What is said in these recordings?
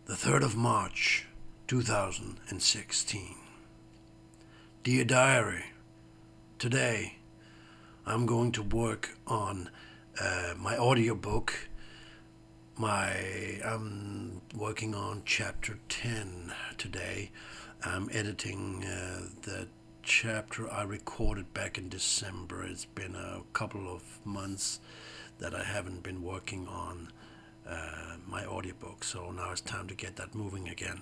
The 3rd of March, 2016. Dear Diary, today I'm going to work on my audiobook. I'm working on chapter 10 today. I'm editing the chapter I recorded back in December. It's been a couple of months that I haven't been working on my audiobook, so now it's time to get that moving again.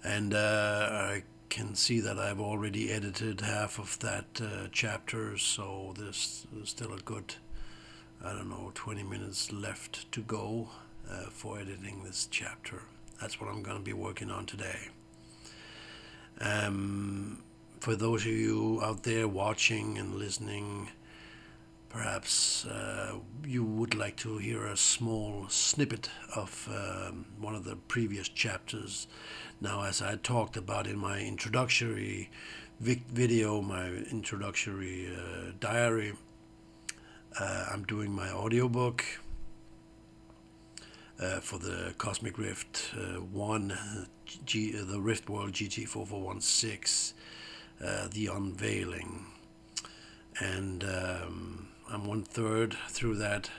And I can see that I've already edited half of that chapter, so there's still a good, 20 minutes left to go for editing this chapter. That's what I'm going to be working on today. For those of you out there watching and listening, perhaps you would like to hear a small snippet of one of the previous chapters. Now, as I talked about in my introductory video, my introductory diary, I'm doing my audiobook for the Cosmic Rift 1, the Rift World GT4416, The Unveiling. And I'm 1/3 through that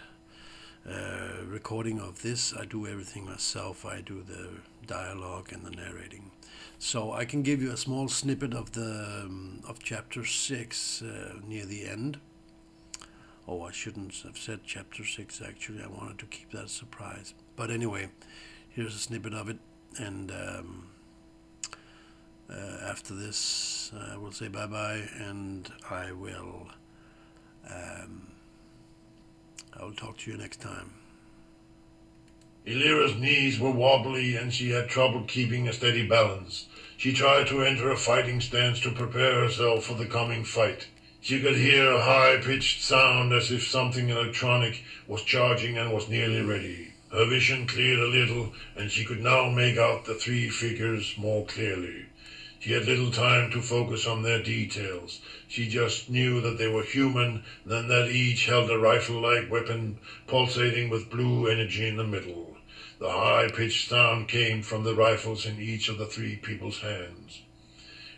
recording of this. I do everything myself. I do the dialogue and the narrating. So I can give you a small snippet of of chapter 6 near the end. Oh, I shouldn't have said chapter 6 actually. I wanted to keep that a surprise. But anyway, here's a snippet of it, and after this I will say bye-bye, and I will talk to you next time. Elira's knees were wobbly and she had trouble keeping a steady balance. She tried to enter a fighting stance to prepare herself for the coming fight. She could hear a high-pitched sound as if something electronic was charging and was nearly ready. Her vision cleared a little and she could now make out the three figures more clearly. She had little time to focus on their details. She just knew that they were human, and that each held a rifle-like weapon pulsating with blue energy in the middle. The high-pitched sound came from the rifles in each of the three people's hands.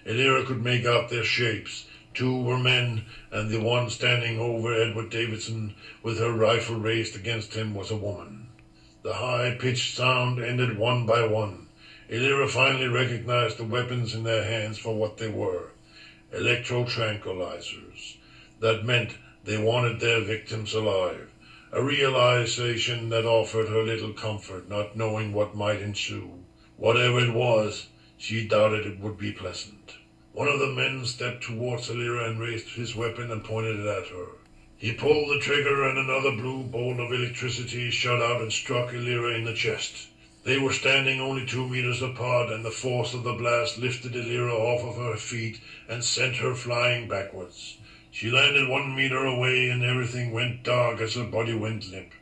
Elira could make out their shapes. 2 were men, and the one standing over Edward Davidson with her rifle raised against him was a woman. The high-pitched sound ended one by one. Elira finally recognized the weapons in their hands for what they were: electro-tranquilizers. That meant they wanted their victims alive, a realization that offered her little comfort, not knowing what might ensue. Whatever it was, she doubted it would be pleasant. One of the men stepped towards Elira and raised his weapon and pointed it at her. He pulled the trigger and another blue bolt of electricity shot out and struck Elira in the chest. They were standing only 2 meters apart, and the force of the blast lifted Elira off of her feet and sent her flying backwards. She landed 1 meter away, and everything went dark as her body went limp.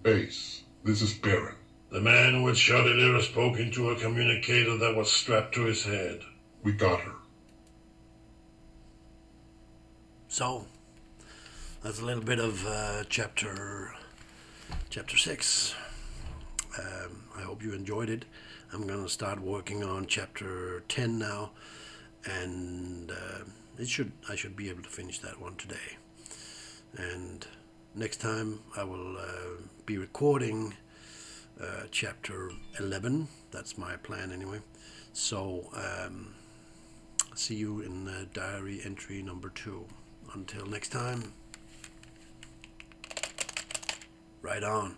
Base, this is Baron. The man who had shot Elira spoke into a communicator that was strapped to his head. We got her. So, that's a little bit of chapter 6. I hope you enjoyed it. I'm going to start working on chapter 10 now, and I should be able to finish that one today. And next time I will be recording chapter 11. That's my plan anyway. So see you in diary entry number 2. Until next time, right on.